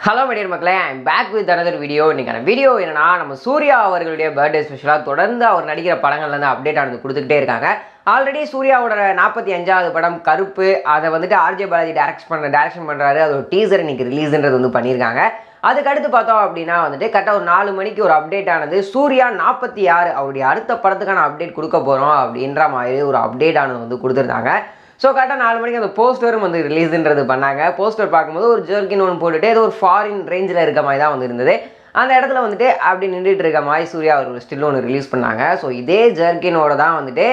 Hello my dear மக்களே, I'm back with another video. இன்றைக்கான video என்னன்னா, நம்ம சூர்யா அவர்களுடைய பர்த்டே ஸ்பெஷலாக தொடர்ந்து அவர் நடிக்கிற படங்கள்லேருந்து அப்டேட் ஆனது கொடுத்துக்கிட்டே இருக்காங்க. ஆல்ரெடி சூர்யாவோட 45வது படம் கருப்பு, அதை வந்துட்டு ஆர்ஜே பாலாஜி டைரக்ஷன் பண்ணுறாரு. அது ஒரு டீசர் இன்னைக்கு ரிலீஸ்ன்றது வந்து பண்ணியிருக்காங்க. அதுக்கடுத்து பார்த்தோம் அப்படின்னா வந்துட்டு கரெக்டாக ஒரு 4 மணிக்கு ஒரு அப்டேட் ஆனது. சூர்யா 46 அவருடைய அடுத்த படத்துக்கான அப்டேட் கொடுக்க போகிறோம் அப்படின்ற மாதிரி ஒரு அப்டேட் ஆனது வந்து கொடுத்துருந்தாங்க. ஸோ கரெக்டாக 4 மணிக்கு அந்த போஸ்டரும் வந்து ரிலீஸுன்றது பண்ணாங்க. போஸ்டர் பார்க்கும்போது ஒரு ஜெர்கின் ஒன்று போட்டுட்டு ஏதோ ஒரு ஃபாரின் ரேஞ்சில் இருக்க மாதிரி தான் வந்து இருந்தது. அந்த இடத்துல வந்துட்டு அப்படி நின்றுட்டு இருக்க மாதிரி சூர்யா அவர்கள் ஸ்டில் ஒன்று ரிலீஸ் பண்ணாங்க. ஸோ இதே ஜெர்கினோட தான் வந்துட்டு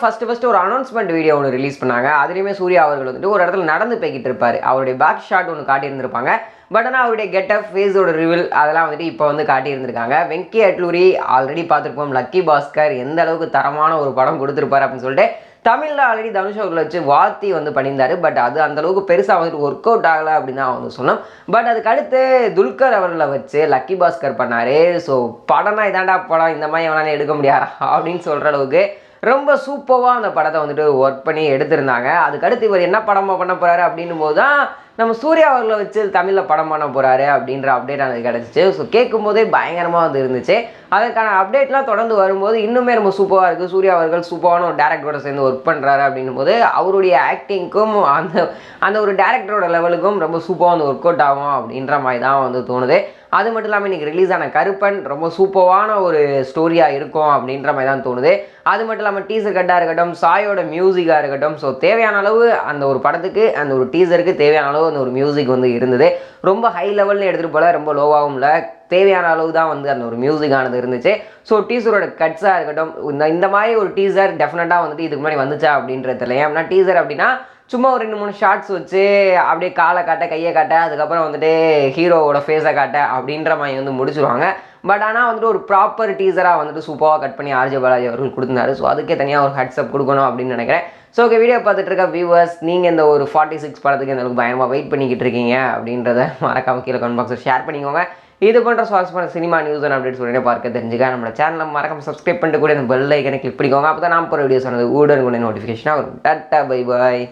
ஃபஸ்ட்டு ஒரு அனௌன்ஸ்மெண்ட் வீடியோ ஒன்று ரிலீஸ் பண்ணாங்க. அதுலேயுமே சூர்யா அவர்கள் வந்துட்டு ஒரு இடத்துல நடந்து போய்கிட்டு இருப்பார். அவருடைய பேக் ஷாட் ஒன்று காட்டியிருந்திருப்பாங்க. பட் ஆனால் அவருடைய கெட்டப், ஃபேஸோட ரிவில் அதெல்லாம் வந்துட்டு இப்போ வந்து காட்டியிருந்திருக்காங்க. வெங்கி அட்லூரி ஆல்ரெடி பார்த்துருப்போம். லக்கி பாஸ்கர் எந்த அளவுக்கு தரமான ஒரு படம் கொடுத்துருப்பாரு அப்படின்னு சொல்லிட்டு தமிழில் ஆல்ரெடி தனுஷ் அவர்களை வச்சு வாத்தி வந்து பண்ணியிருந்தாரு. பட் அது அந்தளவுக்கு பெருசாக வந்துட்டு ஒர்க் அவுட் ஆகலை அப்படின்னு தான் வந்து சொன்னோம். பட் அதுக்கு அடுத்து துல்கர் அவர்களை வச்சு லக்கி பாஸ்கர் பண்ணார். ஸோ படம்னா இதாண்டா படம், இந்த மாதிரி எவனாலே எடுக்க முடியாதா அப்படின்னு சொல்கிற அளவுக்கு ரொம்ப சூப்பராக அந்த படத்தை வந்துட்டு ஒர்க் பண்ணி எடுத்திருந்தாங்க. அதுக்கடுத்து இவர் என்ன படமாக பண்ண போகிறாரு அப்படின்னும் போது தான் நம்ம சூர்யா அவர்களை வச்சு தமிழில் படம் பண்ண போகிறாரு அப்படின்ற அப்டேட் எனக்கு கிடச்சிச்சு. ஸோ கேட்கும் போதே பயங்கரமாக வந்து இருந்துச்சு. அதற்கான அப்டேட்லாம் தொடர்ந்து வரும்போது இன்னுமே ரொம்ப சூப்பராக இருக்குது. சூர்யா அவர்கள் சூப்பரான ஒரு டேரக்டரோட சேர்ந்து ஒர்க் பண்ணுறாரு அப்படின்னும் போது அவருடைய ஆக்டிங்க்கும் அந்த ஒரு டேரக்டரோட லெவலுக்கும் ரொம்ப சூப்பராக வந்து ஒர்க் அவுட் ஆகும் அப்படின்ற மாதிரி தான் வந்து தோணுது. அது மட்டும் இல்லாமல் இன்றைக்கி ரிலீஸ் ஆன கருப்பன் ரொம்ப சூப்பரான ஒரு ஸ்டோரியாக இருக்கும் அப்படின்ற மாதிரி தான் தோணுது. அது மட்டும் இல்லாமல் டீசர் கட்டாக இருக்கட்டும், சாயோட மியூசிக்காக இருக்கட்டும், ஸோ தேவையான அளவு அந்த ஒரு படத்துக்கு அந்த ஒரு டீசருக்கு தேவையான அளவு அந்த ஒரு மியூசிக் வந்து இருந்தது. ரொம்ப ஹை லெவல்னு எடுத்துகிட்டு போல, ரொம்ப லோவாகவும் இல்லை, தேவையான அளவு தான் வந்து அந்த ஒரு மியூசிக்கானது இருந்துச்சு. ஸோ டீசரோட கட்ஸாக இருக்கட்டும், இந்த மாதிரி ஒரு டீசர் டெஃபினட்டாக வந்துட்டு இதுக்கு முன்னாடி வந்துச்சா அப்படின்றது இல்லை. ஏன்னா டீசர் அப்படின்னா சும்மா ஒரு 2-3 ஷார்ட்ஸ் வச்சு அப்படியே காலை காட்ட, கையை காட்ட, அதுக்கப்புறம் வந்துட்டு ஹீரோவோட ஃபேஸை காட்ட அப்படின்ற மாதிரி வந்து முடிச்சுருவாங்க. பட் ஆனால் வந்துட்டு ஒரு ப்ராப்பர் டீசராக வந்துட்டு சூப்பராக கட் பண்ணி ஆர்ஜே பாலாஜி அவர்கள் கொடுத்துருந்தாரு. ஸோ அதுக்கே தனியாக ஒரு ஹெட்ஸ்அப் கொடுக்கணும் அப்படின்னு நினைக்கிறேன். ஸோ ஓகே, வீடியோ பார்த்துட்டு இருக்க வியூவர்ஸ், நீங்கள் இந்த ஒரு 46 படத்துக்கு இந்த அளவுக்கு பயமாக வெயிட் பண்ணிக்கிட்டு இருக்கீங்க அப்படின்றத மறக்காம கீழே கமெண்ட் பாக்ஸில் ஷேர் பண்ணிக்கோங்க. இது போன்ற சுவாரஸ்யமான சினிமா நியூஸ் அண்ட் அப்டேட்ஸ் உடனே பார்க்க தெரிஞ்சுக்க நம்ம சேனலை மறக்காம சப்ஸ்கிரைப் பண்ணிட்டு கூட இந்த பெல் ஐக்கனை கிளிக் பண்ணிக்கோங்க. அப்போ தான் நான் போகிற வீடியோஸ் ஆனது உடனுக்குடனே நோட்டிஃபிகேஷனாக வரும். Tata, bye bye.